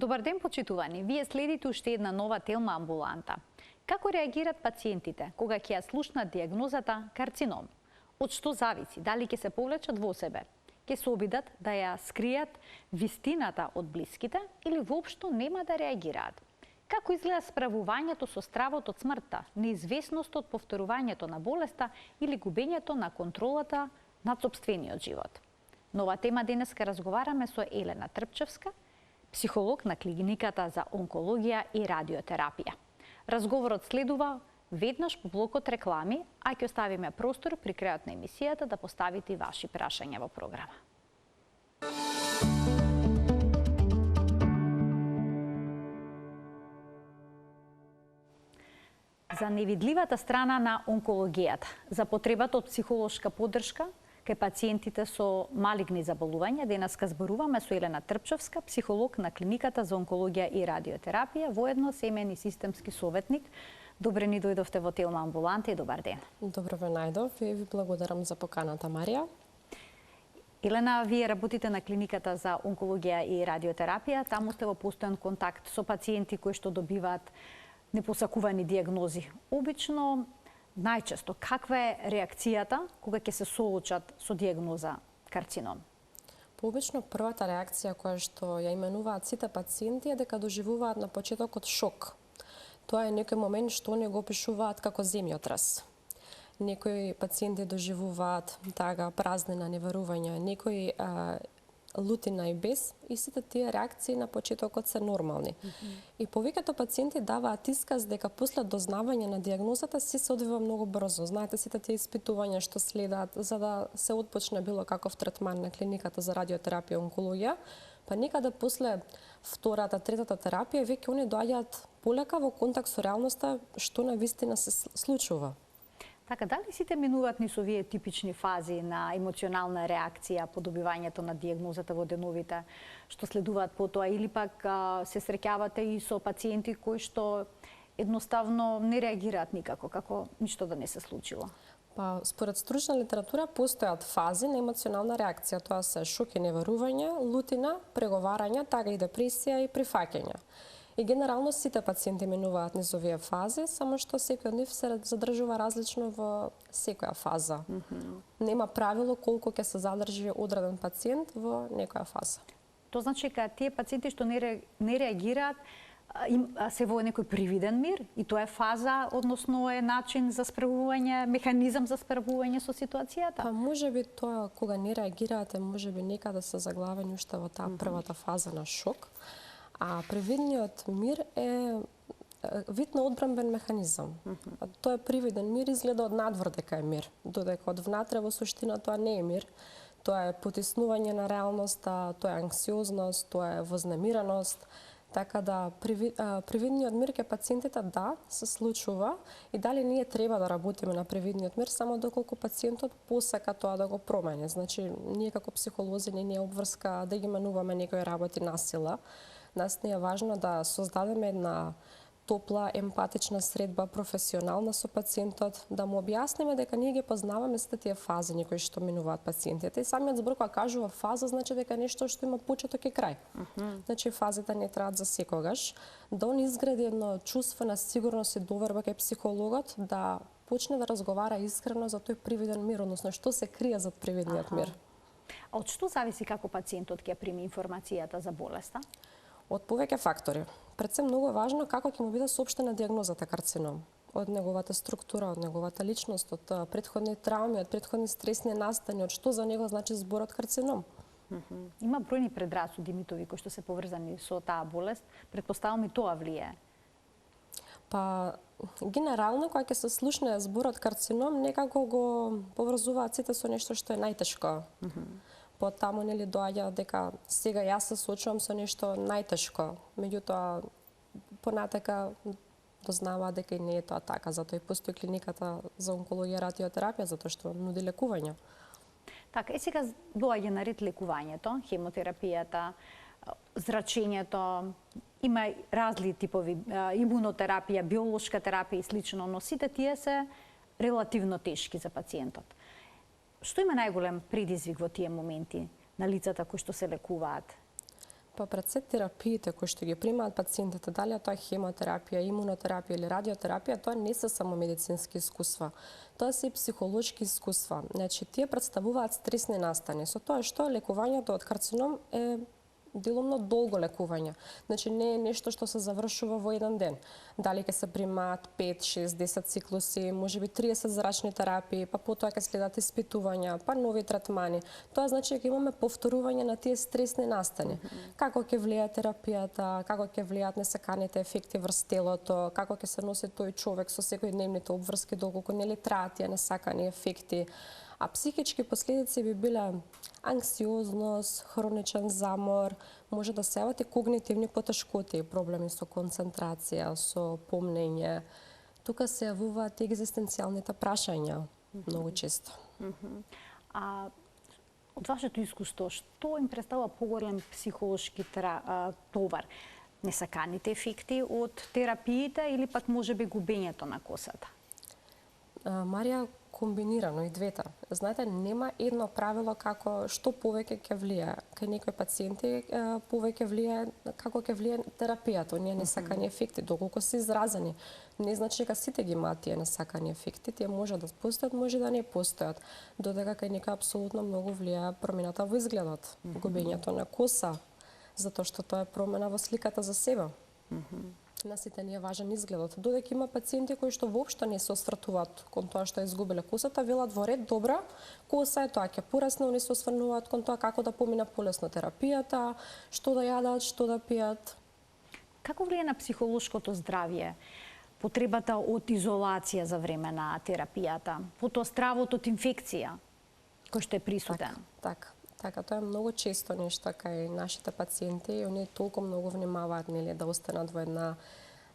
Добар ден, почитувани. Вие следите уште една нова Телма амбуланта. Како реагират пациентите кога ќе ја слушнат диагнозата карцином? Од што зависи? Дали ќе се повлечат во себе? Ќе се обидат да ја скријат вистината од блиските или воопшто нема да реагираат? Како изгледа справувањето со стравот од смртта, неизвестност од повторувањето на болеста или губењето на контролата над сопствениот живот? Нова тема денес ке разговараме со Елена Трпчевска, психолог на клиниката за онкологија и радиотерапија. Разговорот следува веднаш по блокот реклами, а ќе оставиме простор при крајот на емисијата да поставите ваши прашања во програма. За невидливата страна на онкологијата, за потребата од психолошка поддршка кај пациентите со малигни заболувања, денеска зборуваме со Елена Трпчевска, психолог на клиниката за онкологија и радиотерапија, воедно семеен и системски советник. Добре ни дојдовте во Телма амбуланта и добар ден. Добро ве најдов и ви благодарам за поканата, Марија. Елена, вие работите на клиниката за онкологија и радиотерапија. Таму сте во постојан контакт со пациенти кои што добиваат непосакувани диагнози. Обично, најчесто, каква е реакцијата кога ќе се соочат со диагноза карцином? Пообично првата реакција која што ја именуваат сите пациенти е дека доживуваат на почетокот шок. Тоа е некој момент што не го опишуваат како земјотрес. Некои пациенти доживуваат тага празнина, неверување, некои лутина и бес, и сите тие реакции на почетокот се нормални. И повеќето пациенти даваат исказ дека после дознавање на диагнозата се одвива многу брзо. Знаете, сите тие испитувања што следат за да се отпочне било каков третман на клиниката за радиотерапија и онкологија, па некаде после втората, третата терапија веќе они доаѓаат полека во контакт со реалноста што навистина се случува. Така, дали сите минуваат низ овие типични фази на емоционална реакција по добивањето на диагнозата во деновите што следуваат потоа, или пак се среќавате и со пациенти кои што едноставно не реагираат никако, како ништо да не се случило? Па, според стручна литература постојат фази на емоционална реакција. Тоа се шок и неверување, лутина, преговарање, тага и депресија и прифаќање. И генерално сите пациенти минуваат низ овие фази, само што секој од нив се задржува различно во секоја фаза. Нема правило колку ќе се задржи одреден пациент во некоја фаза. Тоа значи дека тие пациенти што не реагираат се во некој привиден мир и тоа е фаза, односно е начин за справување, механизам за справување со ситуацијата? Па можеби тоа кога не реагираат, можеби некаде се заглавени уште во таа првата фаза на шок. А привидниот мир е вид на одбранбен механизам. Тоа е привиден мир, изгледа од надвор дека е мир, додека од внатре во суштина тоа не е мир. Тоа е потиснување на реалноста, тоа е анксиозност, тоа е вознемиреност. Така да привидниот мир ке пациентите се случува и дали ние треба да работиме на привидниот мир само доколку пациентот посака тоа да го промени. Значи, ние како психолози не е обврска да ги менуваме некои работи насила. Нас не е важно да создадеме една топла, емпатична средба, професионална со пациентот, да му објасниме дека ние ги познаваме сите тие фази некои што минуваат пациентите. И самиот збор кога кажува фаза, значи дека нешто што има почеток и крај. Значи фазите не траат за секогаш. Да он изгради едно чувство на сигурност и доверба кај психологот, да почне да разговара искрено за тој привиден мир, односно што се крие зад привидниот мир. А од што зависи како пациентот ќе прими информацијата за болеста? Од повеќе фактори. Пред се многу е важно како ќе му биде соопштена диагнозата карцином. Од неговата структура, од неговата личност, од претходни трауми, од претходни стресни настани, од што за него значи зборот карцином. Има бројни предрасуди, митови кои што се поврзани со таа болест. Претпоставам и тоа влијае. Па, генерално, кога ќе се слушне зборот карцином, некако го поврзуваат сите со нешто што е најтешко. Потаму нели доаѓа дека сега јас се соочувам со нешто најтешко. Меѓутоа понатака дознава дека и не е тоа така, затоа и постои клиниката за онкологија и радиотерапија, затоа што нуди лекување. Така, сега доаѓа на ред лекувањето, хемотерапијата, зрачењето, има разли типови имунотерапија, биолошка терапија и слично, но сите тие се релативно тешки за пациентот. Што има најголем предизвик во тие моменти на лицата кои што се лекуваат? Па пред се терапиите кои што ги примаат пациентите, дали е тоа хемотерапија, имунотерапија или радиотерапија, тоа не се само медицински искуства. Тоа се и психолошки искуства. Значи, тие представуваат стресни настани. Со тоа што лекувањето од карцином е делумно долго лекување. Значи не е нешто што се завршува во еден ден. Дали ќе се примаат 5, 6, 10 циклуси, можеби 30 зрачни терапии, па потоа ќе следат испитувања, па нови третмани. Тоа значи ќе имаме повторување на тие стресни настани. Како ќе влијае терапијата, како ќе влијаат несаканите ефекти врз телото, како ќе се носи тој човек со секојдневните обврски доколку нели траат тие несакани ефекти. А психички последици би биле анксиозност, хроничен замор, може да се јават и когнитивни потешкоти, проблеми со концентрација, со помнење. Тука се јавуваат екзистенцијалните прашања многу често. А од вашето искуство, што им представува поголем психолошки товар? Несаканите ефекти од терапиите или пак можеби губењето на косата? Марија, комбинирано и двете. Знаете, нема едно правило како што повеќе ќе влијае. Кај некои пациенти повеќе влијае како ќе влијае терапијата, оние несакани ефекти, доколку се изразени. Не значи дека сите ги имаат тие несакани ефекти, тие може да постојат, може да не постојат. Додека кај некои апсолутно многу влијае промената во изгледот, губењето на коса, затоа што тоа е промена во сликата за себе. На сите ни е важен изгледот. Додека има пациенти кои што воопшто не се освртуваат кон тоа што изгубиле косата, велат во ред, добра, коса е тоа ќе порасне, они се осврнуваат кон тоа како да помина полесно терапијата, што да јадат, што да пијат. Како влијае на психолошкото здравје потребата од изолација за време на терапијата, потоа стравот од инфекција кој што е присутен? Така, тоа е многу често нешто кај нашите пациенти и оние толку многу внимаваат нели да останат во една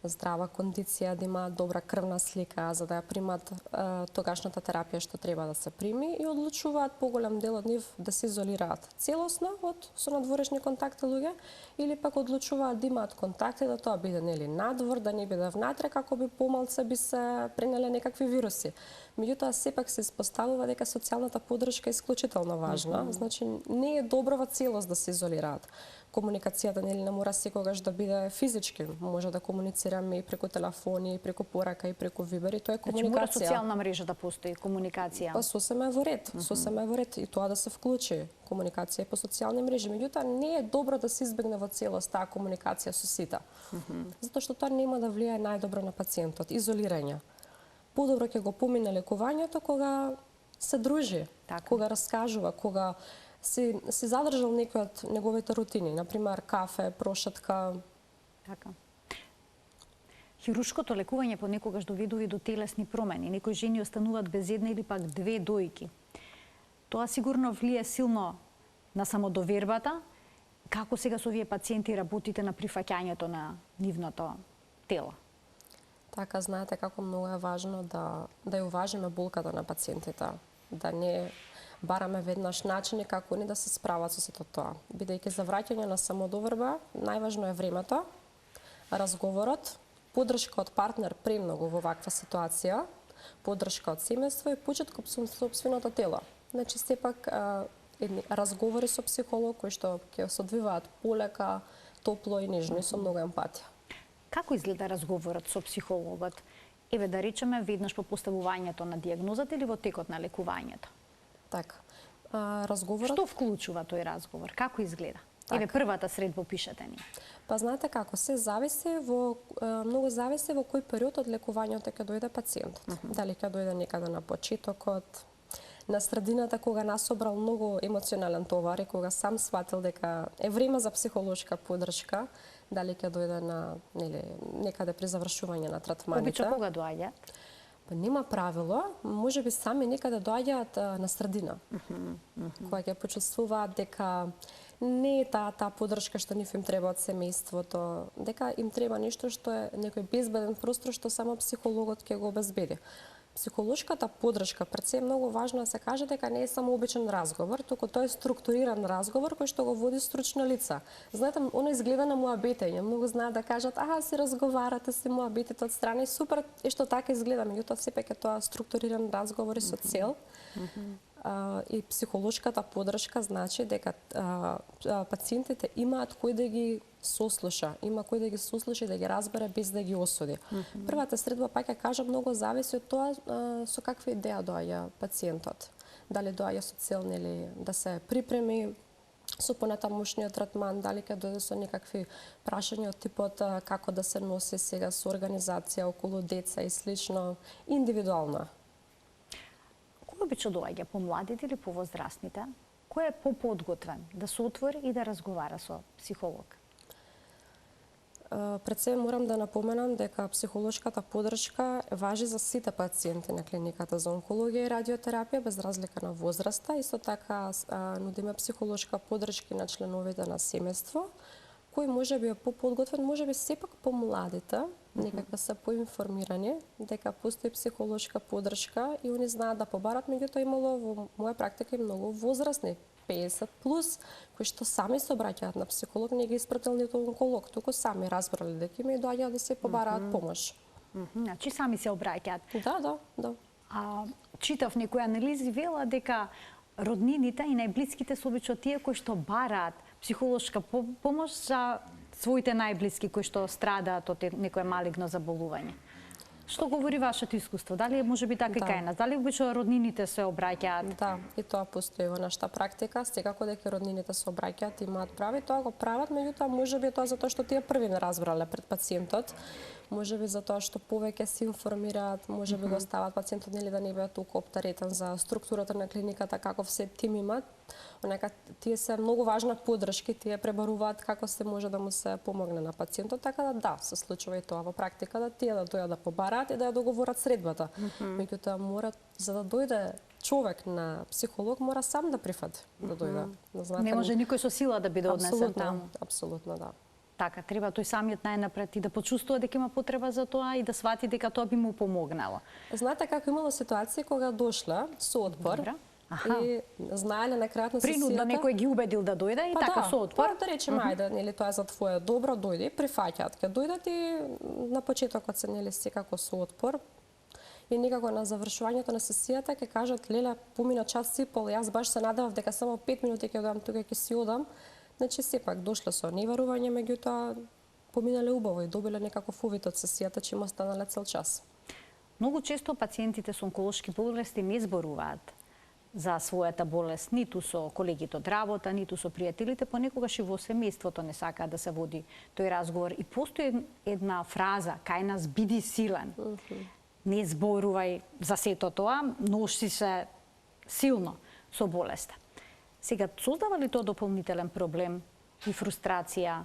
здрава кондиција, да имаат добра крвна слика за да ја примат тогашната терапија што треба да се прими и одлучуваат поголем дел од нив да се изолираат целосно од со надворешни контакти луѓе или пак одлучуваат да имаат контакти, да тоа биде нели надвор, да не биде внатре како би помалце би се пренеле некакви вируси. Меѓутоа сепак се испоставува дека социјалната поддршка е исклучително важна, значи не е добро во целост да се изолираат. Комуникацијата нели не мора секогаш да биде физички, може да комуницираме и преку телефони, и преку порака, и преку Вибер, и тоа е комуникација. Значи мора социјална мрежа да постои, комуникација. Па сосема е во ред, сосема е во ред и тоа да се вклучи комуникација по социјални мрежи. Меѓутоа не е добро да се избегне во целост таа комуникација со сите. Затоа што тоа нема да влијае најдобро на пациентот, изолирање. Подобро ќе го помине лекувањето кога се дружи, кога раскажува, кога си задржал некој од неговите рутини, например кафе, прошетка. Така. Хируршкото лекување понекогаш доведува и до телесни промени. Некои жени остануваат без една или пак две дојки. Тоа сигурно влие силно на самодовербата. Како сега со овие пациенти работите на прифаќањето на нивното тело? Така, знаете како многу е важно да ја уважиме болката на пациентите, да не бараме веднаш начини како они да се справат со сето тоа. Бидејќи за враќање на самодоверба, најважно е времето, разговорот, поддршка од партнер премногу во ваква ситуација, поддршка од семејство и почит кон сопственото тело. Значи сепак едни разговори со психолог кои што ќе се одвиваат полека, топло и нежно и со многу емпатија. Како изгледа разговорот со психологот? Еве да речеме веднаш по поставувањето на дијагнозата или во текот на лекувањето? Така. Разговорот... Што вклучува тој разговор? Како изгледа? Еве првата средба пишете ни. Па знаете како, се зависи многу зависи во кој период од лекувањето ќе дојде пациентот. Дали ќе дојде некаде на почетокот, на средината кога насобрал многу емоционален товар и кога сам сватил дека е време за психолошка поддршка, дали ќе дојде на некаде при завршување на третманите. Обично кога доаѓа? Па нема правило, можеби сами некаде доаѓаат на средина. Кога ќе почувствуваат дека не е таа поддршка што нив им треба од семејството, дека им треба нешто што е некој безбеден простор што само психологот ќе го обезбеди. Психолошката поддршка пред се е многу важно да се каже дека не е само обичен разговор, туку тоа е структуриран разговор кој што го води стручно лице. Знаете, оно изгледа на муабетење, многу знаат да кажат, си разговарате, си муабетите од страна и супер е што така изгледа, меѓутоа сепак е тоа структуриран разговор и со цел. и психолошката поддршка значи дека пациентите имаат кој да ги сослуша, има кој да ги сослуша и да ги разбере без да ги осуди. Првата средба, пак ќе кажам, многу зависи од тоа со каква идеја доаѓа пациентот. Дали доаѓа со цел нели да се припреми со понатамошниот третман, дали ќе дојде со некакви прашања од типот како да се носи сега со организација околу деца и слично, индивидуално. Кој обично доаѓа, по младите или по возрастните? Кој е поподготвен да се отвори и да разговара со психолог? Пред се морам да напоменам дека психолошката поддршка важи за сите пациенти на клиниката за онкологија и радиотерапија без разлика на возраста. Исто така нудиме психолошка поддршка на членовите на семејство, кој може би е поподготвен, може би сепак помладите, некако се поинформирани дека постои психолошка поддршка и они знаат да побарат, меѓутоа имало во моја практика и многу возрастни 50 плюс, кои што сами се обраќаат на психолог, не ги испратил ниту онколог, туку сами разбрали дека има и доаѓаат да се побараат помош. Значи сами се обраќаат. Да. Читав некои анализи вела дека роднините и најблиските се обично тие кои што бараат психолошка помош за своите најблиски кои што страдаат од некое малигно заболување. Што говори вашето искуство? Дали може би така и кај нас? Дали обично роднините се обраќаат? Да, и тоа постои во нашата практика. Секако дека роднините се обраќаат, имаат право и тоа го прават, меѓутоа може би тоа затоа што тие први не разбрале пред пациентот, може би затоа што повеќе се информираат, може би го остават пациентот нели да не биде толку оптеретен за структурата на клиниката, каков се тим имат. Онека тие се многу важна поддршка, тие пребаруваат како се може да му се помогне на пациентот, така да се случува и тоа во практика да тие да дојдат да побараат и да ја договорат средбата. Меѓутоа мора за да дојде човек на психолог мора сам да прифати да дојде. Не може никој со сила да биде однесен таму. Апсолутно, да. Така, треба тој самиот најнапред и да почувствува дека има потреба за тоа и да свати дека тоа би му помогнало. Знаете како имало ситуации кога дошла со отпор и знаеле на крајот на сесијата. Принудно некој ги убедил да дојде и така со отпор. Да речеме ајде, нели тоа е за твое добро, дојди, прифаќаат, ќе дојдат и на почетокот се нели секако со отпор. И некако на завршувањето на сесијата ќе кажат леле помина час и пол, јас баш се надевав дека само 5 минути ќе одам тука ќе си одам. Значи сепак дошле со неверување, меѓутоа поминале убаво и добиле некаков увид од сесијата, че им останале цел час. Многу често пациентите со онколошки болести не зборуваат за својата болест ниту со колегите од работа, ниту со пријателите, понекогаш и во семејството не сакаат да се води тој разговор. И постои една фраза кај нас биди силен. Не зборувај за сето тоа, носи се силно со болеста. Сега, создава ли тоа дополнителен проблем и фрустрација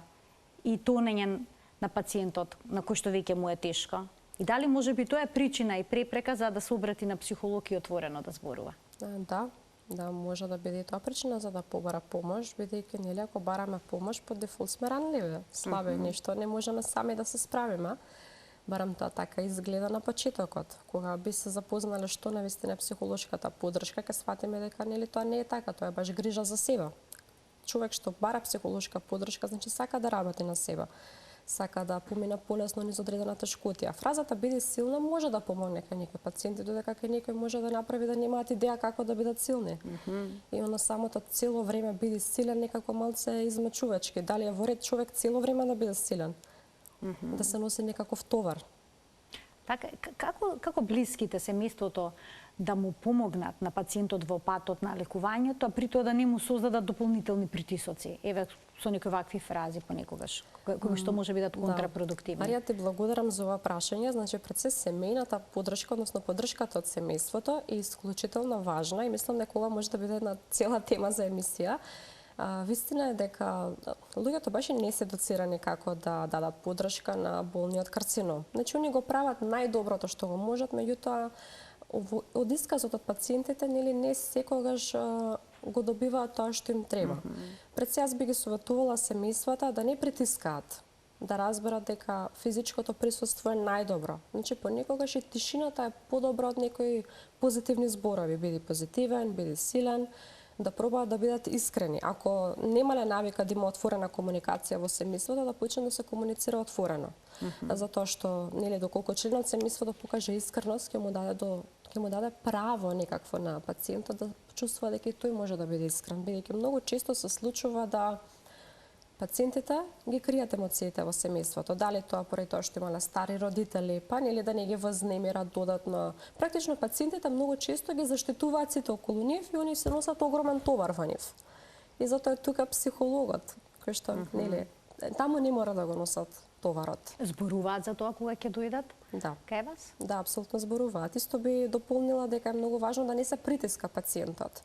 и тонење на пациентот на кој што веќе му е тешко? И дали може би тоа е причина и препрека за да се обрати на психолог и отворено да зборува? Да, може да биде тоа причина за да побара помош, бидејќи нели ако бараме помош по дефолт сме ранливи, слаби, нешто не можеме сами да се справиме. Барам тоа така изгледа на почетокот. Кога би се запознале што навистина психолошката поддршка, ќе сватиме дека нели тоа не е така, тоа е баш грижа за себе. Човек што бара психолошка поддршка, значи сака да работи на себе. Сака да помина полесно низ одредена тешкотија. Фразата биди силна може да помогне кај некои пациенти, додека кај некој може да направи да немаат идеја како да бидат силни. И оно самото цело време биди силен некако малце измачувачки. Дали е во ред човек цело време да биде силен? Да се носи некаков товар. Така, како блиските семејството да му помогнат на пациентот во патот на лекувањето, а при тоа да не му создадат дополнителни притисоци? Еве, со некои вакви фрази понекогаш, кои што може бидат контрапродуктивни. Марија, ти благодарам за ова прашање. Значи, пред се семејната поддршка, односно поддршката од семејството е исклучително важна и мислам дека ова може да биде една цела тема за емисија. Вистина е дека луѓето баш не се доцирани како да дадат поддршка на болни од карцином. Значи, они го прават најдоброто што го можат, меѓутоа од исказот од пациентите нели не секогаш го добиваат тоа што им треба. Пред се јас би ги советувала семејствата да не притискаат, да разберат дека физичкото присуство е најдобро. Значи, понекогаш и тишината е подобра од некои позитивни зборови. Биди позитивен, биди силен, да пробаат да бидат искрени. Ако немале навика да има отворена комуникација во семејството, да почне да се комуницира отворено. Затоа што нели доколку членот семејството покаже искреност, ќе му даде право некакво на пациентот да почувствува дека и тој може да биде искрен, бидејќи многу често се случува да пациентите ги кријат емоциите во семејството, дали тоа поради тоа што имале стари родители, па нели да не ги вознемират додатно. Практично пациентите многу често ги заштитуваат сите околу нив и они се носат огромен товар во нив. И затоа е тука психологот, кој што нели таму не мора да го носат товарот. Зборуваат за тоа кога ќе дојдат? Да. Кај вас? Да, апсолутно зборуваат. Исто би дополнила дека е многу важно да не се притиска пациентот.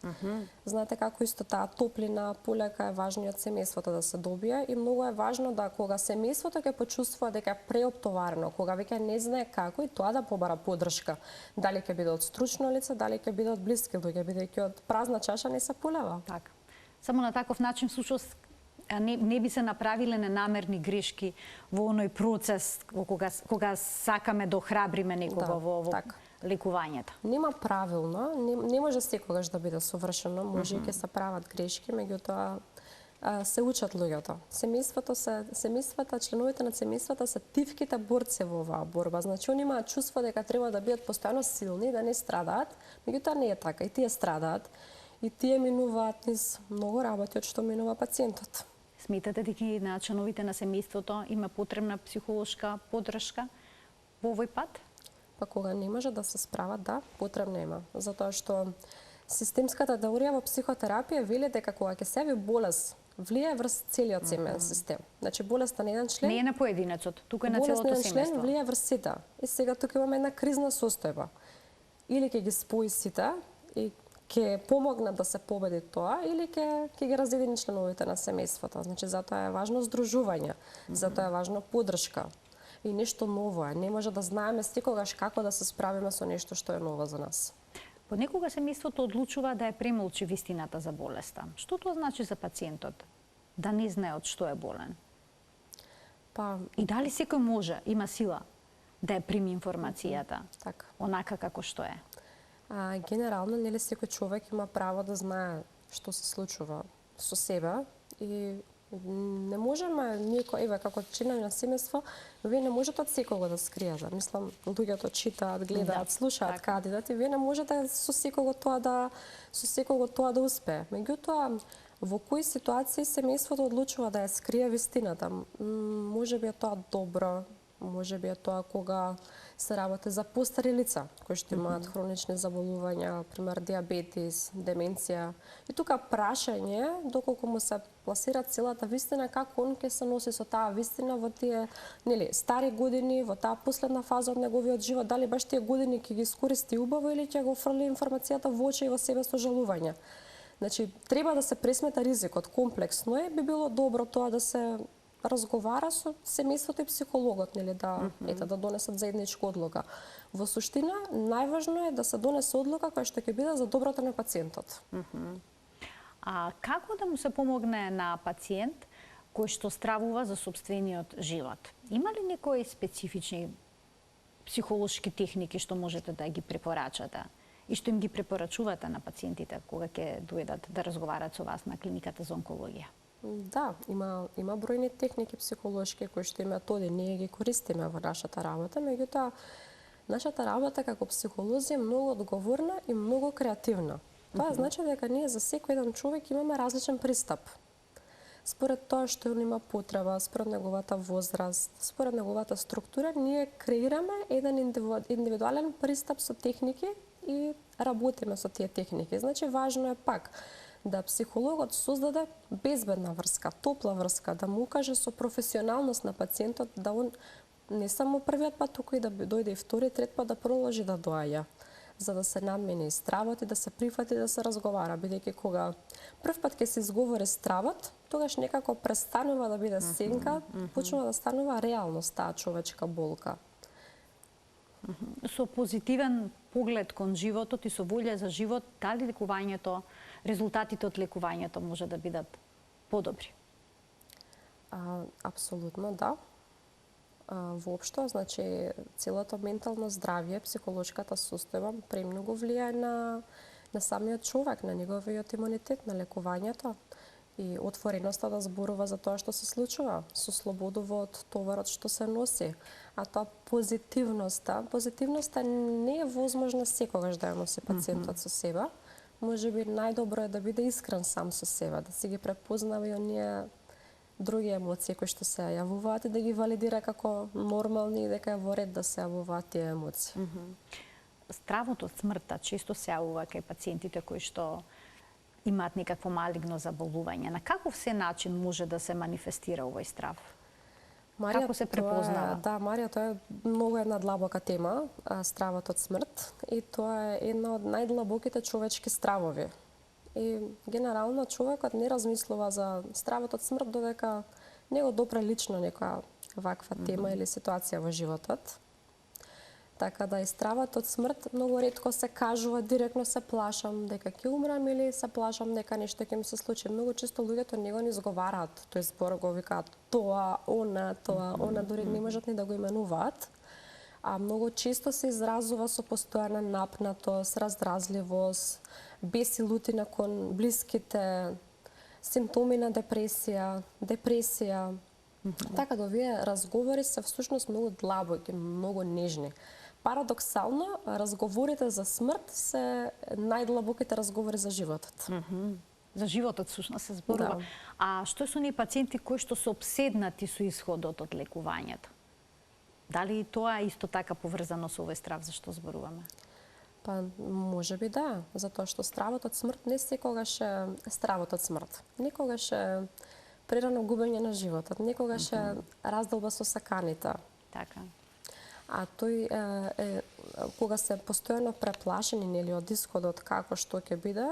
Знаете како исто таа топлина, полека е важно од семејството да се добие и многу е важно да кога семејството ќе почувствува дека е преоптоварено, кога веќе не знае како и тоа да побара поддршка. Дали ќе биде од стручно лице, дали ќе биде од блиски луѓе, бидејќи од празна чаша не се полева. Така. Само на таков начин всушност не би се направиле ненамерни грешки во оној процес кога сакаме да охрабриме некого во лекувањето. Нема правилно, не може секогаш да биде совршено, може и ќе се прават грешки, меѓутоа се учат луѓето. Семејствата, членовите на семејствата се тивките борци во оваа борба. Значи, они имаат чувство дека треба да бидат постојано силни, да не страдаат, меѓутоа не е така. И тие страдаат, и тие минуваат низ многу работи од што минува пациентот. Сметате дека и на членовите на семејството има потребна психолошка поддршка во овој пат? Па кога не може да се справат, да, потребна има. Затоа што системската теорија во психотерапија вели дека кога ќе се јави болест, влијае врз целиот семеен систем. Значи болеста на еден член не е на поединецот, туку е на целото семејство. Болест на еден член семејство. влијае врз сите. И сега тука имаме една кризна состојба. Или ќе ги спои сите и ќе помогнат да се победи тоа, или ќе ги разедини членовите на семејството. Значи затоа е важно здружување, затоа е важно поддршка. И нешто ново е. Не може да знаеме секогаш како да се справиме со нешто што е ново за нас. Понекога семејството одлучува да ја премолчи вистината за болеста. Што тоа значи за пациентот? Да не знае од што е болен? И дали секој може, има сила, да ја прими информацијата, така, онака како што е? Генерално, нели секој човек има право да знае што се случува со себе и не можеме некој, еве како членови на семејство, вие не можете од секого да скриете. Мислам, луѓето читаат, гледаат, слушаат кандидати, вие не можете со секого тоа да успее. Меѓутоа, во кои ситуации семејството одлучува да ја скрие вистината? Можеби е тоа добро, можеби е тоа кога се работи за постари лица кои што имаат хронични заболувања, пример диабетис, деменција. И тука прашање доколку му се пласира целата вистина, како он ќе се носи со таа вистина во тие, нели, стари години, во таа последна фаза од неговиот живот, дали баш тие години ќе ги искористи убаво или ќе го фрли информацијата во очи и во себе со жалување. Значи, треба да се пресмета ризикот комплексно и би било добро тоа да се разговара со семејството и психологот, нели, да донесат заедничка одлука. Во суштина, најважно е да се донесе одлука која што ќе биде за доброто на пациентот. А како да му се помогне на пациент кој што стравува за сопствениот живот? Има ли некои специфични психолошки техники што можете да ги препорачате и што им ги препорачувате на пациентите кога ќе дојдат да разговарат со вас на клиниката за онкологија? Да, има бројни техники психолошки кои што и методи ние ги користиме во нашата работа, меѓутоа нашата работа како психолози е многу одговорна и многу креативна. Тоа значи дека ние за секој еден човек имаме различен пристап. Според тоа што он има потреба, според неговата возраст, според неговата структура, ние креираме еден индивидуален пристап со техники и работиме со тие техники. Значи важно е пак да психологот создаде безбедна врска, топла врска, да му укаже со професионалност на пациентот да он не само првиот пат, туку и да дојде и втори, трет пат да продолжи да доаѓа, за да се надмени и стравот и да се прифати да се разговара, бидејќи кога прв пат ќе се изговори стравот, тогаш некако престанува да биде сенка, почнува да станува реалност таа човечка болка. Со позитивен поглед кон животот и со волја за живот, дали лекувањето, резултатите од лекувањето може да бидат подобри? Апсолутно да. Воопшто, значи, целото ментално здравје, психолошката состојба премногу влијае на самиот човек, на неговиот имунитет, на лекувањето и отвореноста да зборува за тоа што се случува, со слободува од товарот што се носи. А тоа позитивноста не е возможна секогаш да ја носи пациентот со себе, можеби најдобро е да биде искрен сам со себе, да си ги препознава и оние други емоции кои што се јавуваат и да ги валидира како нормални и дека е во ред да се јавуваат тие емоции. Стравот од смртта често се јавува кај пациентите кои што имаат некакво малигно заболување. На каков се начин може да се манифестира овој страв? Марија, Како се препознава? Да, Марија, тоа е многу една длабока тема, стравот од смрт, и тоа е една од најдлабоките човечки стравови. И генерално човекот не размислува за стравот од смрт додека не го допре лично некоја ваква тема или ситуација во животот. Така да и стравот од смрт многу ретко се кажува директно се плашам дека ќе умрам или се плашам дека нешто ќе ми се случи. Многу често луѓето не го изговараат тој збор, го викаат тоа, она, дури не можат ни да го именуваат. А многу често се изразува со постојана напнатост, раздразливост, бес и лутина кон блиските, симптоми на депресија. Така да овие разговори се всушност многу длабоки, многу нежни. Парадоксално, разговорите за смрт се најдлабоките разговори за животот. За животот всушност се зборува. Да. А што се оние пациенти кои што се обседнати со исходот од лекувањето? Дали тоа е исто така поврзано со овој страв за што зборуваме? Па, можеби да, затоа што стравот од смрт не секогаш е стравот од смрт. Некогаш е прерано губење на животот, некогаш е разделба со саканите. Така. А тој кога се постојано преплашени нели од исходот како што ќе биде,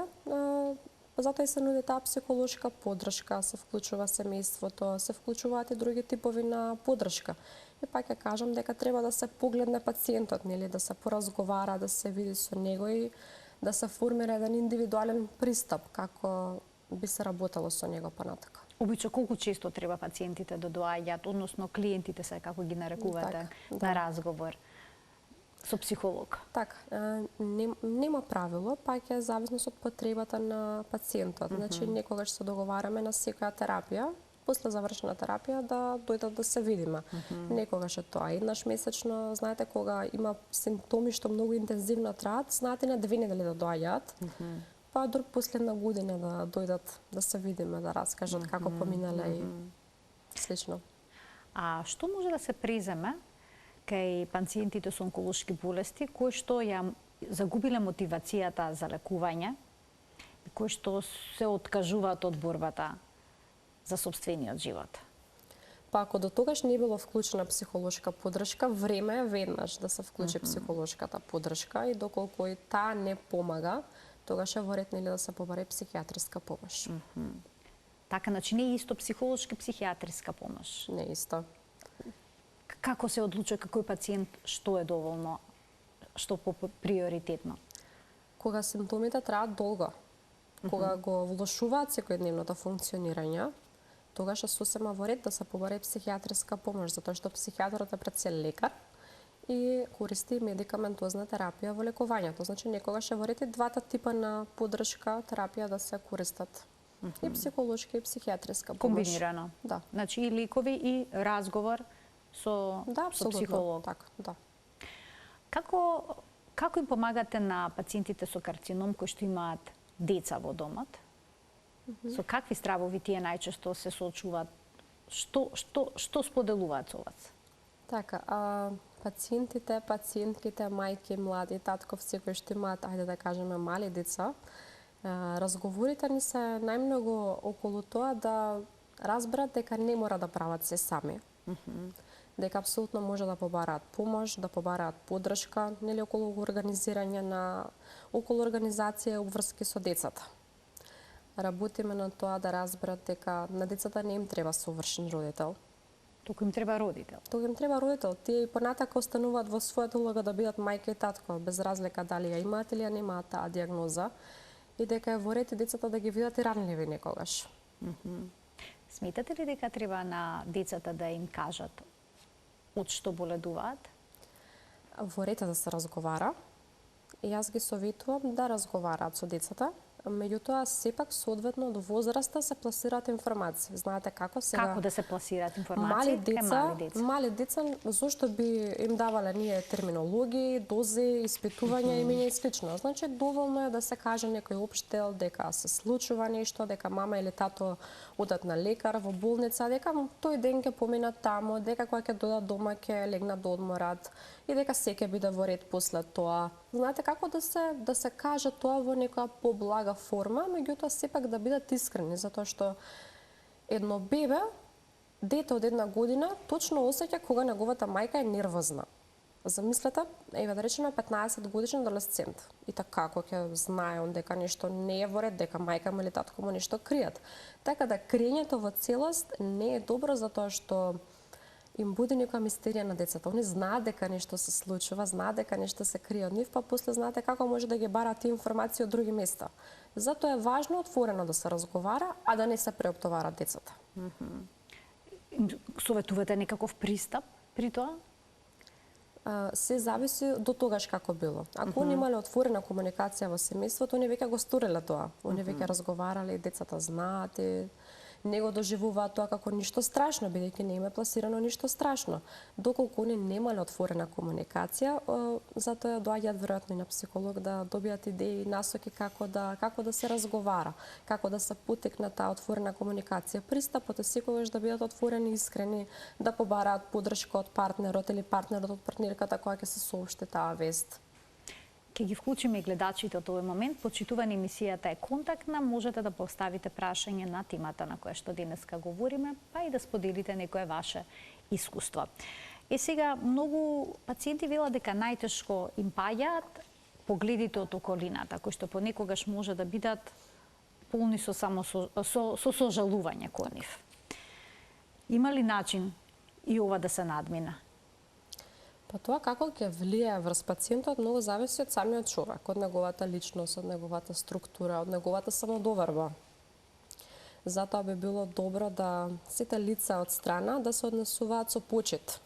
затоа и се нуди таа психолошка поддршка, се вклучува семејството, се вклучуваат и други типови на поддршка. И пак ќе кажам дека треба да се погледне пациентот, нели, да се поразговара, да се види со него и да се формира еден индивидуален пристап како би се работело со него понатака. Обично колку често треба пациентите да доаѓаат, односно клиентите се како ги нарекувате на разговор со психолог? Така, нема правило, пак е зависност од потребата на пациентот. Значи, некогаш се договараме на секоја терапија, после завршена терапија да дојдат да се видиме. Некогаш е тоа еднаш месечно, знаете, кога има симптоми што многу интензивно траат, знаете на 2 недели да доаѓаат. Па до последна година да дојдат да се видиме, да раскажат како поминале и слично. А што може да се преземе кај пациентите со онколошки болести кои што ја загубиле мотивацијата за лекување и кои што се откажуваат од борбата за сопствениот живот? Па ако до тогаш не било вклучена психолошка поддршка, време е веднаш да се вклучи психолошката поддршка и доколку и таа не помага, тогаш е во ред нели да се побари психијатриска помош. Така, значи не е исто психолошка психијатриска помош. Не е исто. Како се одлучува какој пациент што е доволно, што приоритетно? Кога симптомите траат долго, кога го влошуваат секојдневното функционирање, тогаш е сосема во ред да се побари психијатриска помош, затоа што психијатрот е пред се лекар и користи медикаментозна терапија во лекувањето. Значи некогаш е во ред и двата типа на поддршка, терапија да се користат. И психолошка и психијатриска помош. Комбинирано. Да. Значи и лекови и разговор со психолог. Така, да. Како им помагате на пациентите со карцином кои што имаат деца во домот? Со какви стравови тие најчесто се соочуваат? Што споделуваат со вас? Така, пациентките, мајки, млади, татковци кои што имаат, ајде да кажеме, мали деца, разговорите ни се најмногу околу тоа да разберат дека не мора да прават се сами. Дека апсолутно може да побараат помош, да побараат поддршка, нели околу организација и обврски со децата. Работиме на тоа да разберат дека на децата не им треба совршен родител. Туку им треба родител. Туку им треба родител. Тие и понатака остануваат во својата улога да бидат мајка и татко, без разлика дали ја имаат или ја немаат таа дијагноза, и дека е во ред и децата да ги видат и ранливи некогаш. Сметате ли дека треба на децата да им кажат од што боледуваат? Во ред е да се разговара. И јас ги советувам да разговараат со децата, Меѓутоа, сепак соодветно до возраста се пласираат информации. Знаете како сега? Како да се пласираат информации? Мали деца, зошто би им давале ние терминологии, дози, испитувања и мене и слично. Значи, доволно е да се каже некој општел дека се случува нешто, дека мама или тато одат на лекар во болница, дека тој ден ќе поминат таму, дека кога ќе додат дома ќе легнат да одморат и дека се ќе биде во ред после тоа. Знаете како да се каже тоа во некоја поблага форма, меѓутоа сепак да бидат искрени, затоа што едно бебе, дете од 1 година, точно осеќа кога неговата мајка е нервозна. Замислете, еве да речеме 15 годишен адолесцент. И така како ќе знае он дека нешто не е во ред, дека мајка му или татко му нешто кријат. Така да криењето во целост не е добро затоа што им буди некоја мистерија на децата. Они знаат дека нешто се случува, знаат дека нешто се крие од нив, па после знаете како може да ги бараат тие информации од други места. Затоа е важно отворено да се разговара, а да не се преоптоварат децата. Советувате некаков пристап при тоа? Се зависи до тогаш како било. Ако они имале отворена комуникација во семејството, они веќе го сториле тоа. Они веќе разговарале, децата знаат и не го доживуваат тоа како ништо страшно, бидејќи не им е пласирано ништо страшно. Доколку они немале отворена комуникација, затоа доаѓаат веројатно и на психолог да добијат идеи и насоки како да се разговара, како да се потекне таа отворена комуникација. Пристапот е секогаш да бидат отворени и искрени, да побараат поддршка од партнерот или партнерот од партнерката која ќе се соопшти таа вест. Ке ги вклучиме и гледачите од овој момент. Почитувани, емисијата е контактна, можете да поставите прашање на темата на која што денеска говориме, па и да споделите некое ваше искуство. Сега, многу пациенти велат дека најтешко им паѓаат погледите од околината, кои што понекогаш може да бидат полни со сожалување кон нив. Има ли начин и ова да се надмина? Па тоа како ќе влијае врз пациентот многу зависи од самиот човек, од неговата личност, од неговата структура, од неговата самодоверба. Затоа би било добро да сите лица од страна да се однесуваат со почит.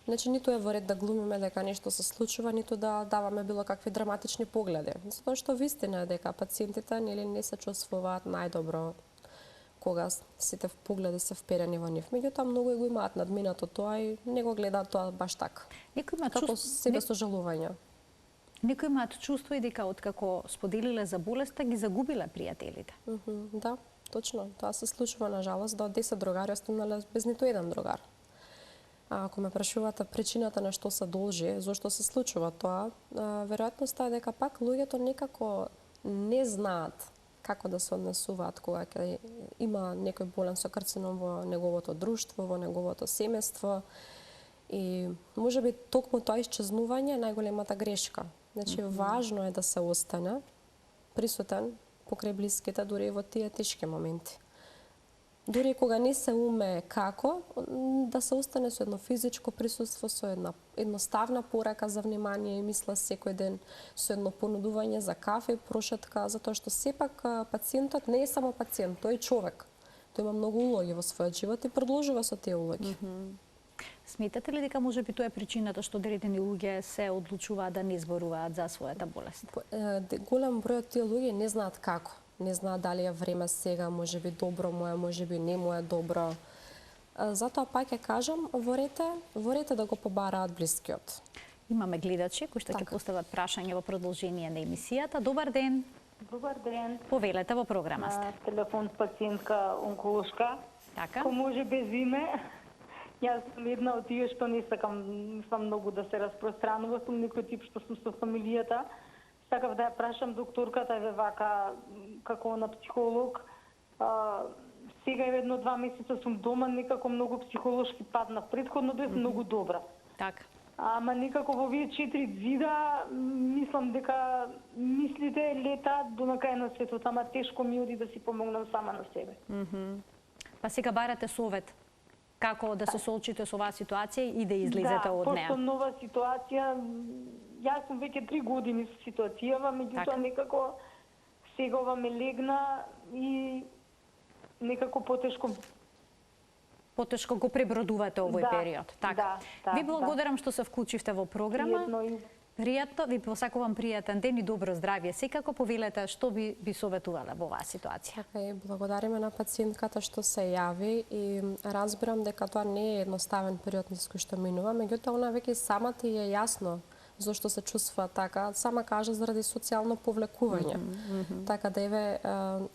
Значи, ниту е во ред да глумиме дека нешто се случува, ниту да даваме било какви драматични погледи. Затоа што вистина е дека пациентите не се чувствуваат најдобро кога сите погледи се вперени во нив. Меѓутоа многу го имаат надминато тоа и не го гледаат тоа баш така. Како себе сожалување. Некои имаат чувство и дека откако споделиле за болеста ги загубиле пријателите. Да, точно. Тоа се случува на жалост, да од 10 другари останале без ниту еден другар. Ако ме прашувате причината на што се должи, зошто се случува тоа, веројатноста е дека пак луѓето некако не знаат како да се однесуваат кога ќе има некој болен со карцином во неговото друштво, во неговото семејство. И можеби токму тоа исчезнување е најголемата грешка. Значи, важно е да се остане присутен покрај блиските, дури и во тие тешки моменти. Дури кога не се уме како, да се остане со едно физичко присуство, со една едноставна порака за внимание и мисла секој ден, со едно понудување за кафе, прошетка, затоа што сепак пациентот не е само пациент, тој е човек. Тој има многу улоги во својот живот и продолжува со тие улоги. Сметате ли дека можеби тоа е причината што одредени луѓе се одлучуваат да не зборуваат за својата болест? Голем број од тие луѓе не знаат како. Не знаат дали е време сега, можеби добро му е, можеби не му е добро. Затоа пак ќе кажам, ворете да го побараат блискиот. Имаме гледачи кои што ќе постават прашање во продолжение на емисијата. Добар ден. Добар ден. Повелете, во програма сте. Телефон пациентка онколошка. Така. Ко може без име. Јас сум една од тие што не сакам многу да се распространува, сум некој тип што сум со фамилијата. Сакав да ја прашам докторката, еве вака, како на психолог. Сега е едно 2 месеца сум дома, некако многу психолошки падна. Претходно бев многу добра. Така. Ама некако во овие 4 зида, мислам дека мислите летаат до на крај на светот, ама тешко ми оди да си помогнам сама на себе. Па сега барате совет. Како да се соочите со оваа ситуација и да излезете од неа? Да, пошто нова ситуација, јас сум веќе 3 години со ситуацијава, меѓутоа некако сега ова ме легна и некако потешко го пребродувате овој период. Така. Да, Ви благодарам што се вклучивте во програма. Пријатно, ви посакувам пријатен ден и добро здравје. Секако повелете што би советувале во оваа ситуација. Така и благодариме на пациентката што се јави и разбирам дека тоа не е едноставен период низ кој што минува, меѓутоа она веќе самата е јасно зошто се чувствува така, сама кажа заради социјално повлекување. Така да еве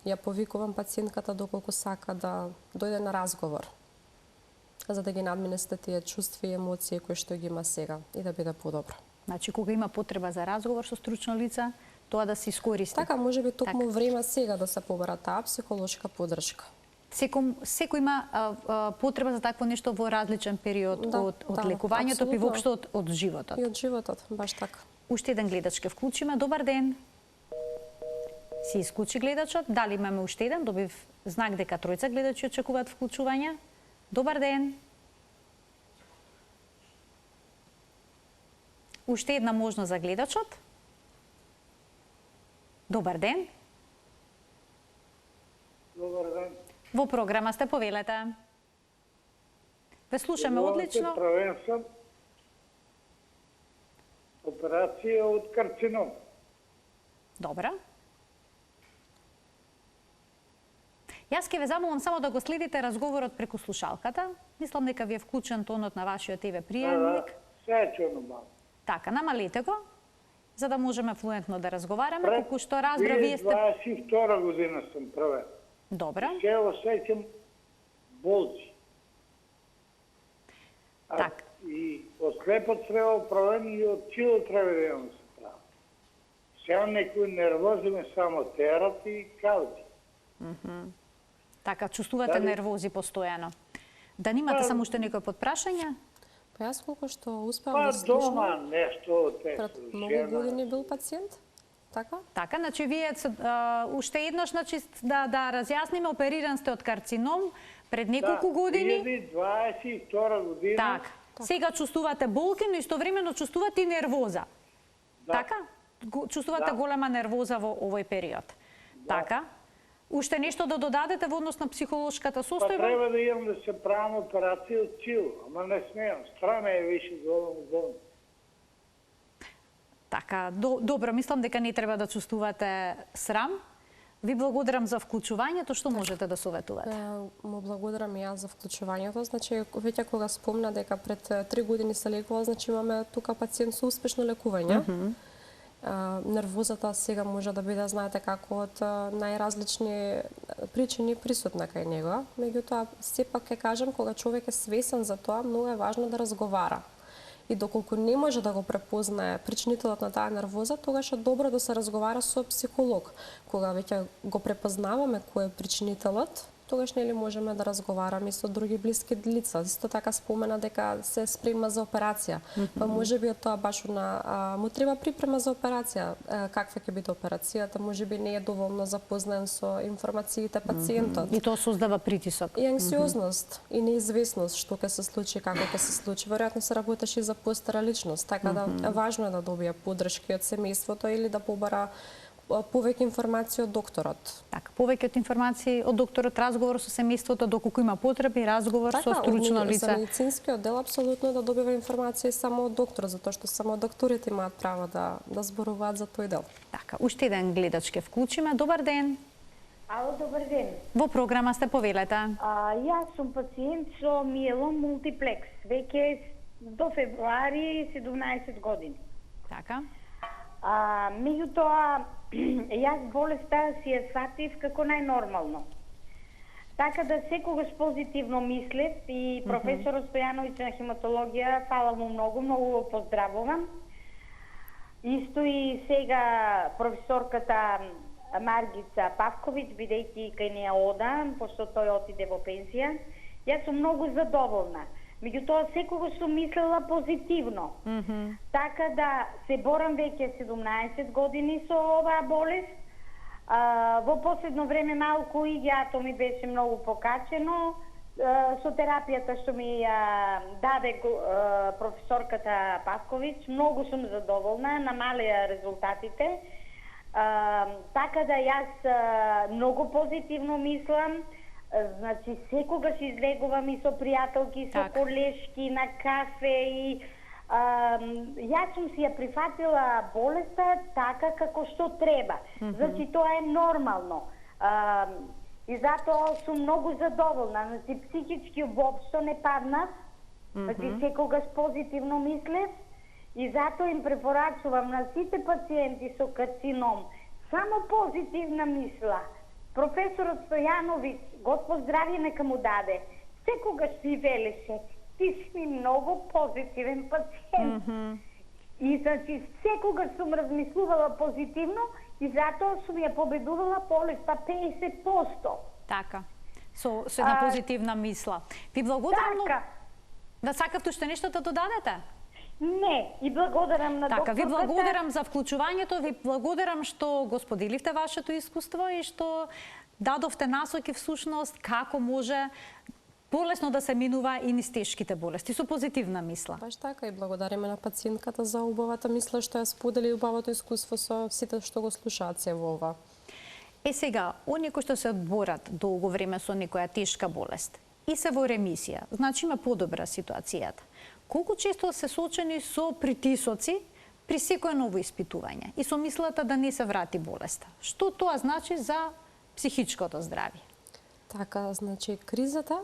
ја повикувам пациентката доколку сака да дојде на разговор за да ги надминесте тие чувства и емоции кои што ги има сега и да биде подобро. Значи, кога има потреба за разговор со стручно лице, тоа да се искористи. Така, може би токму време сега да се побара таа психолошка поддршка. Секој има потреба за такво нешто во различен период од лекувањето и воопшто од животот. И од животот, баш така. Уште еден гледач ке вклучиме. Добар ден. Си исклучи гледачот. Дали имаме уште еден? Добив знак дека тројца гледачи очекуваат вклучување. Добар ден. Уште една можност за гледачот. Добар ден. Добар ден. Во програма сте, повелете. Ве слушаме одлично. Правен сам операција од карцином. Добра. Јас ќе ве замолам само да го следите разговорот преку слушалката. Мислам дека ви е вклучен тонот на вашиот ТВ приемник. Се чуно малку. Така, намалете го, за да можеме флуентно да разговараме. Колку што разбра, вие сте... 22 година сум правен. Добра. Се осеќам болци. Так. И од клепот треба правен и од чило треба да имам се прави. Сега некои нервози ме само терат и каути. Така, чувствувате нервози постојано. Да немате само уште некој подпрашање? Па јас колку што успеам да слушам... Па дома нешто пред многу години бил пациент, така? Така, значи вие уште еднаш, значи да разјасниме, опериран сте од карцином пред неколку години. 2022 година. Так. Сега чувствувате болки, но истовремено чувствувате и нервоза. Да. Така? Чувствувате голема нервоза во овој период. Така? Уште нешто да додадете во однос на психолошката состојба? Па треба да имам да се правам операција од чил, ама не смеам. Страна е више голем. Така, добро, мислам дека не треба да чувствувате срам. Ви благодарам за вклучувањето, што можете да советувате? Му благодарам и јас за вклучувањето. Значи, веќе кога спомна дека пред 3 години се лекувал, значи имаме тука пациент со успешно лекување. Нервозата сега може да биде, знаете како, од најразлични причини присутна кај него. Меѓутоа, сепак ќе кажам, кога човек е свесен за тоа, многу е важно да разговара. И доколку не може да го препознае причинителот на таа нервоза, тогаш е добро да се разговара со психолог. Кога веќе го препознаваме кој е причинителот, тогаш нели можеме да разговараме со други блиски лица. Исто така спомена дека се спрема за операција. Па можеби од тоа баш му треба припрема за операција. Каква ќе биде операцијата, можеби не е доволно запознан со информациите пациентот. И тоа создава притисок. И анксиозност и неизвестност што ќе се случи, како ќе се случи. Веројатно се работеше и за постара личност, така да важно е да добие поддршка од семејството или да побара повеќе информации од докторот. Така, повеќе од информации од докторот, разговор со семејството доколку има потреби, разговор со стручно лице. За медицинскиот дел апсолутно да добива информации само од докторот, затоа што само докторите имаат право да зборуваат за тој дел. Така, уште еден гледач ке вклучиме. Добар ден. Ало, добар ден. Во програма сте, повелете. Јас сум пациент со миелом мултиплекс, веќе до февруари 17 години. Така. Меѓутоа, јас болеста си ја сватив како најнормално. Така да секогаш позитивно мислев и професор Стојановиќ на хематологија, фала му многу го поздравувам. Исто и сега професорката Маргица Павковиќ, бидејќи кај неја одам, пошто тој отиде во пензија. Јас сум многу задоволна. Меѓутоа, секогаш сум мислела позитивно. Така да се борам веќе 17 години со оваа болест. Во последно време малку и јато ми беше многу покачено. Со терапијата што ми даде професорката Павковиќ, многу сум задоволна, намалеа резултатите. Така да јас многу позитивно мислам. Значи, секогаш излегувам и со пријателки, со колешки, на кафе и Јас сум си ја прифатила болеста така како што треба. Значи тоа е нормално. И затоа сум многу задоволна. Значи психички воопшто не паднав. Значи секогаш позитивно мислев. И затоа им препорачувам на сите пациенти со карцином само позитивна мисла. Професорот Стојановиќ, Господ здравје нека му даде, секогаш ми велеше: ти си ми многу позитивен пациент. И значи секогаш сум размислувала позитивно и затоа сум ја победувала болеста 50%. Така. Со една позитивна мисла. Ви благодарам. Така. Да сакавте уште нешто да додадете? Не, и благодарам на Така, ви докторката. благодарам за вклучувањето, ви благодарам што го споделивте вашето искуство и што дадовте насоки всушност како може полесно да се минува и низ тешките болести со позитивна мисла. Баш така, и благодариме на пациентката за убавата мисла што ја сподели убавото искуство со сите што го слушаат се во ова. Сега, оние кои што се борат долго време со некоја тешка болест и се во ремисија, значи има подобра ситуацијата. Колку често се соочени со притисоци при секое ново испитување и со мислата да не се врати болеста? Што тоа значи за психичкото здравје? Така, значи, кризата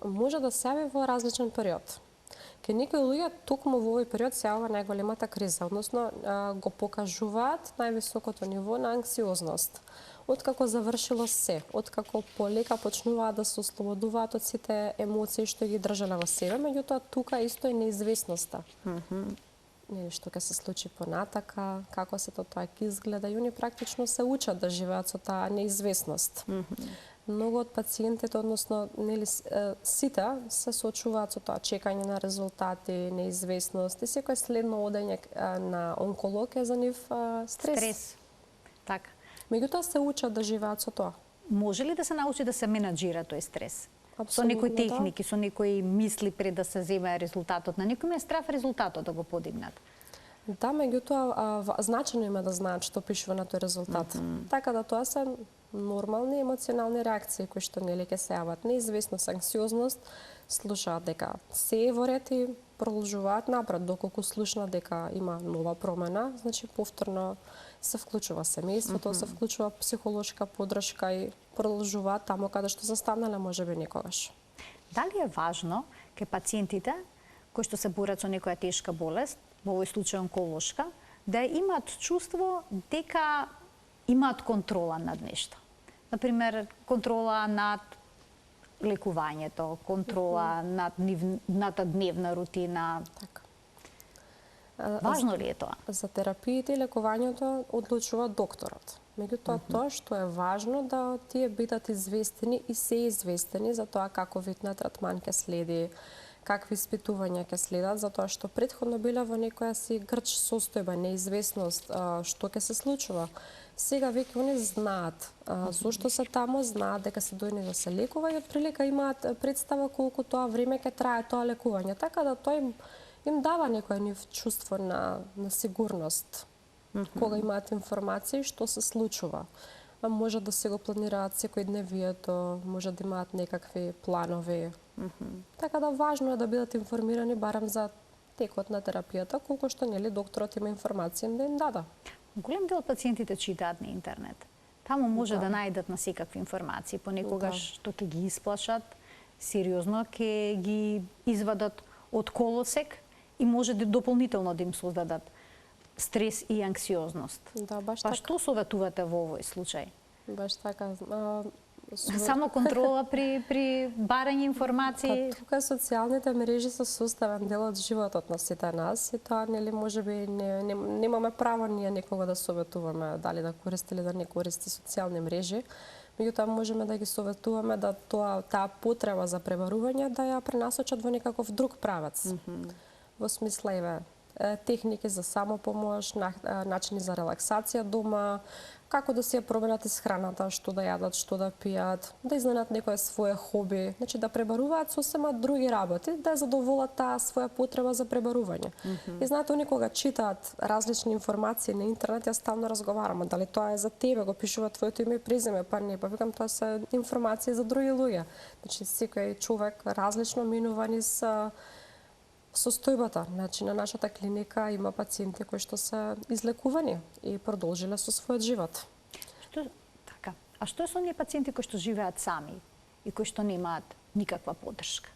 може да се јави во различен период. Ке некои луѓе токму во овој период се јавува најголемата криза, односно го покажуваат највисокото ниво на анксиозност. Откако завршило се, откако полека почнуваат да се ослободуваат од сите емоции што ги држале во себе, меѓутоа тука исто е неизвестноста. Нели што ќе се случи понатака, како се тоа ќе изгледа, и они практично се учат да живеат со таа неизвестност. Многу од пациентите, односно нели сите се соочуваат со тоа чекање на резултати, неизвестност и секој следно одење на онколог е за нив стрес. Така. Меѓутоа се учат да живеат со тоа. Може ли да се научи да се менаџира тој стрес? Апсолутно, со некои техники, со некои мисли пред да се земе резултатот? На некој е страф резултатот да го подигнат. Да, меѓутоа значено има да знаат што пишува на тој резултат. Така да тоа се нормални емоционални реакции кои што нели ќе се јават. Неизвестност, анксиозност, слушаат дека се е во ред и продолжуваат напред, доколку слушнат дека има нова промена, значи повторно се вклучува семејството, се вклучува психолошка поддршка и продолжуваат таму каде што застанале можеби некогаш. Дали е важно кај пациентите кои што се борат со некоја тешка болест, во овој случај онколошка, да имаат чувство дека имаат контрола над нешто? Например, контрола над лекувањето, контрола над дневна рутина. Така. Важно ли е тоа? За терапиите и лекувањето одлучува докторот. Меѓутоа, тоа што е важно да тие бидат известени и се известени за тоа како вид на третман ќе следи, какви испитувања ќе следат, затоа што претходно биле во некоја си грч состојба, неизвестност, што ќе се случува. Сега веќе они знаат зошто се таму, знаат дека се дојдени да се лекува и отприлика имаат представа колку тоа време ќе трае тоа лекување, така да тоа им дава некој нив чувство на сигурност, кога имаат информации што се случува. Може да се го планираат секојдневието, може да имаат некакви планови. Така да важно е да бидат информирани барем за текот на терапијата, колку што нели докторот има информација да им дада. Голем дел од пациентите читаат на интернет. Таму може да најдат на секакви информации, понекогаш што ќе ги исплашат, сериозно ќе ги извадат од колосек и може да дополнително да им создадат стрес и анксиозност. Да, баш Па така. што советувате во овој случај? Баш така. Само контрола при барање информации? Тука социјалните мрежи се составен дел од животот на сите нас и тоа нели можеби немаме право ние некога да советуваме дали да користи или да не користи социјални мрежи. Меѓутоа можеме да ги советуваме да таа потреба за пребарување да ја пренасочат во некаков друг правец. Во смисла техники за самопомош, начини за релаксација дома, како да си ја променат исхраната, што да јадат, што да пијат, да изменат некое свое хоби, значи да пребаруваат сосема други работи, да задоволат таа своја потреба за пребарување. И знаете, они кога читаат различни информации на интернет, ја стално разговараме, дали тоа е за тебе, го пишува твоето име и презиме, па не, па викам тоа се информации за други луѓе. Значи секој човек различно минува низ состојбата. Значи, на нашата клиника има пациенти кои што се излекувани и продолжиле со својот живот. Така. А што е со оние пациенти кои што живеат сами и кои што немаат никаква поддршка?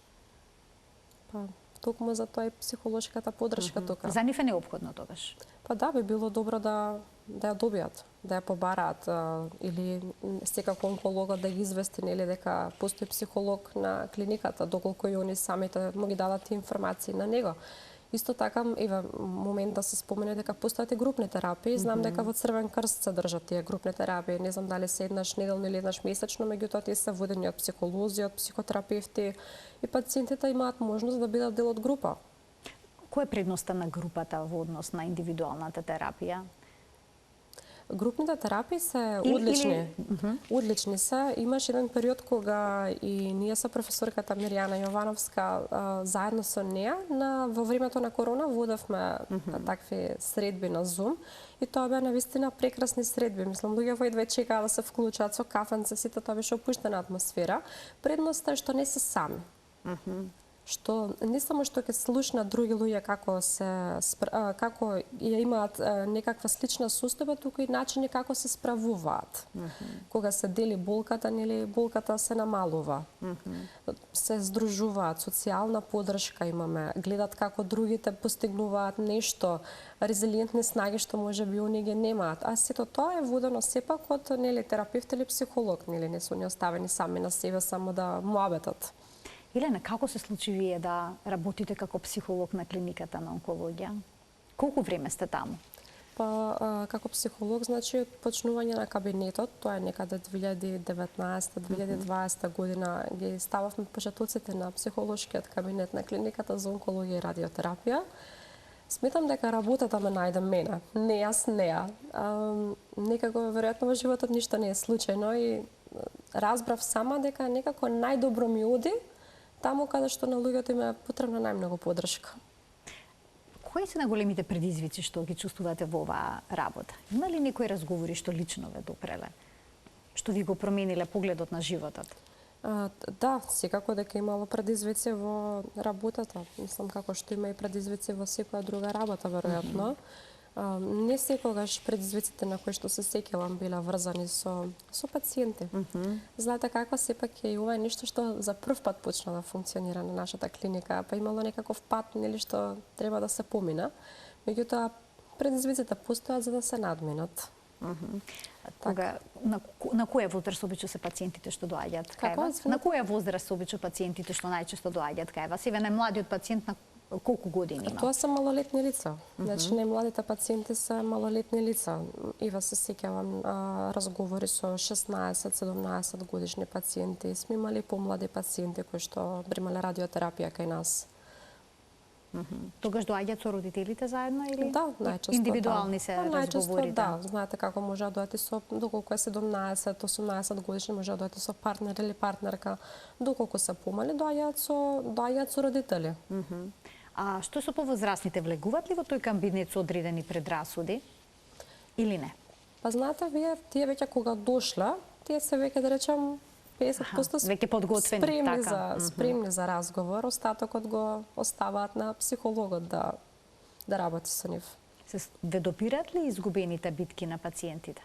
Па, токму за тоа и психолошката поддршка тука. За нив е неопходно тогаш. Па да, би било добро да ја добијат, да ја побараат или секако онкологот да ги извести нели дека постои психолог на клиниката, доколку и они самите му ги дадат информации на него. Исто така, еве, момент да се спомене дека постојат и групни терапии. Знам дека во Црвен крст се држат тие групни терапии. Не знам дали се еднаш неделно или еднаш месечно, меѓутоа тие се водени од психолози, од психотерапевти и пациентите имаат можност да бидат дел од група. Која е предноста на групата во однос на индивидуалната терапија? Групните терапии се одлични. Одлични се. Имаш еден период кога и ние со професорката Мирјана Јовановска заедно со неа во времето на корона водевме такви средби на Zoom и тоа беа навистина прекрасни средби. Мислам, луѓето едва чекаа да се вклучат со кафенце, сите тоа беше опуштена атмосфера. Предноста е што не се сами. Што не само што ќе слушнат други луѓе како ја имаат некаква слична состојба, туку и начини како се справуваат. Кога се дели болката, нели болката се намалува. Се здружуваат, социјална поддршка имаме, гледат како другите постигнуваат нешто, резилиентни снаги што можеби оние ги немаат. А сето тоа е водено сепак од нели терапевт или психолог, нели не се оставени сами на себе само да муабетат. Елена, како се случи вие да работите како психолог на клиниката на онкологија? Колку време сте таму? Па, како психолог, значи, од почнување на кабинетот, тоа е некаде 2019-2020 година, ги стававме почетоците на психолошкиот кабинет на клиниката за онкологија и радиотерапија. Сметам дека работата ме најде мене, не јас неа. Некако, веројатно, во животот ништо не е случајно и разбрав сама дека некако најдобро ми оди таму каде што на луѓето им е потребна најмногу поддршка. Кои се најголемите предизвици што ги чувствувате во оваа работа? Има ли некои разговори што лично ве допреле? Што ви го промениле погледот на животот? Да, секако дека имало предизвици во работата. Мислам како што има и предизвици во секоја друга работа, веројатно. Не секогаш предизвиците на кои што се сеќавам биле врзани со пациенти. Знаете како сепак е и ова е нешто што за прв пат почна да функционира на нашата клиника, па имало некаков пат нели што треба да се помина. Меѓутоа предизвиците постојат за да се надминат. Кога на која возраст обично се пациентите што доаѓаат кај вас? На која возраст обично пациентите што најчесто доаѓаат кај вас? Еве најмладиот пациент на колку години има? Тоа се малолетни лица. Значи најмладите пациенти се малолетни лица. Ива се сеќавам разговори со 16-17 годишни пациенти. Сме имали помлади пациенти кои што примале радиотерапија кај нас. Тогаш доаѓаат со родителите заедно или? Да, најчесто индивидуални се разговорите? Да, знаете како може да дојдете со, доколку е 17-18 годишни, може да дојдете со партнер или партнерка, доколку се помали, доаѓаат со родители. А што со повозрастните, влегуваат ли во тој кабинет со одредени предрасуди или не? Па знаете, тие веќе кога дошле, тие се веќе да речем 50% веќе подготвени, спремни за разговор, остатокот го оставаат на психологот да работи со нив. Се ве допираат ли изгубените битки на пациентите?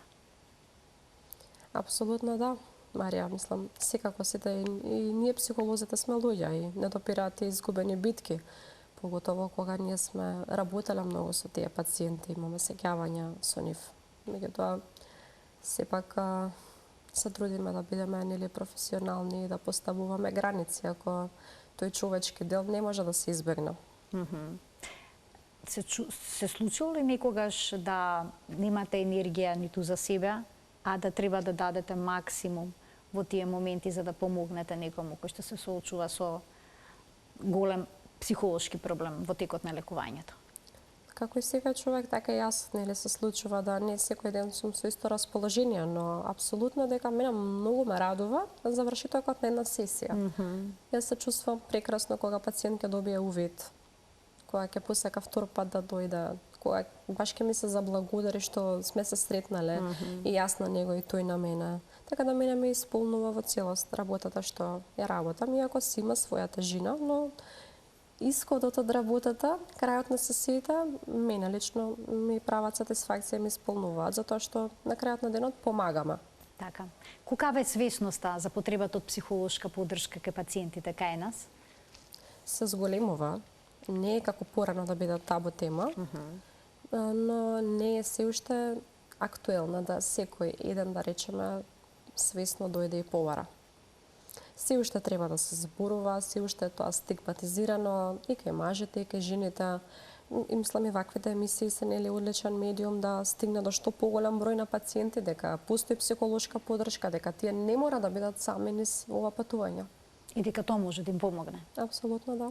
Апсолутно да. Марија, мислам, секако сите и ние психолозите сме луѓе и не допираат и изгубени битки. Поготово кога ние сме работеле многу со тие пациенти, имаме сеќавања со нив. Меѓутоа, сепак се трудиме да бидеме нели професионални и да поставуваме граници, ако тој човечки дел не може да се избегне. Се случило ли некогаш да немате енергија ниту за себе, а да треба да дадете максимум во тие моменти за да помогнете некому кој што се соочува со голем психолошки проблем во текот на лекувањето? Како и секој човек, така и јас, нели се случува да не секој ден сум со исто расположение, но апсолутно дека мене многу ме радува завршитокот на една сесија. Јас се чувствувам прекрасно кога пациент ќе добие увид, кога ќе посека втор пат да дојде, кога баш ќе ми се заблагодари што сме се сретнале и јас на него и тој на мене. Така да мене ме исполнува во целост работата што ја работам, иако си има своја тежина, но исходот од работата, крајот на сесијата, мене лично ми прават сатисфакција и ми исполнуваат, затоа што на крајот на денот помагаме. Така. Какава е свесноста за потребата од психолошка поддршка кај пациентите кај нас? Се зголемува. Не е како порано да биде табу тема, но не е се уште актуелна да секој еден, да речеме, свесно дојде и побара. Се уште треба да се зборува, се уште е тоа стигматизирано и кај мажите, и кај жените. И мислам и ваквите емисии се нели одличен медиум да стигне до што поголем број на пациенти, дека постои психолошка поддршка, дека тие не мора да бидат сами низ ова патување. И дека тоа може да им помогне. Апсолутно да.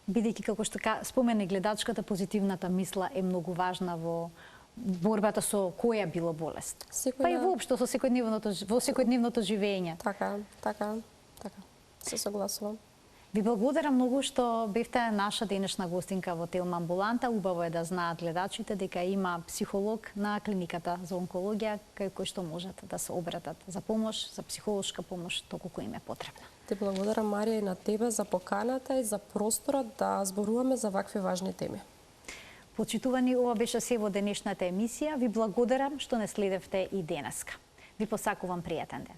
Бидејќи како што спомена гледачката, позитивната мисла е многу важна во борбата со која било болест. Па и воопшто со секојдневното живење. Така. Се согласувам. Ви благодарам многу што бевте наша денешна гостинка во Телма амбуланта. Убаво е да знаат гледачите дека има психолог на клиниката за онкологија кај кој што можат да се обратат за помош, за психолошка помош, толку кој им е потребна. Ти благодарам, Марија, и на тебе за поканата и за просторот да зборуваме за вакви важни теми. Почитувани, ова беше се во денешната емисија. Ви благодарам што не следевте и денеска. Ви посакувам пријатен ден.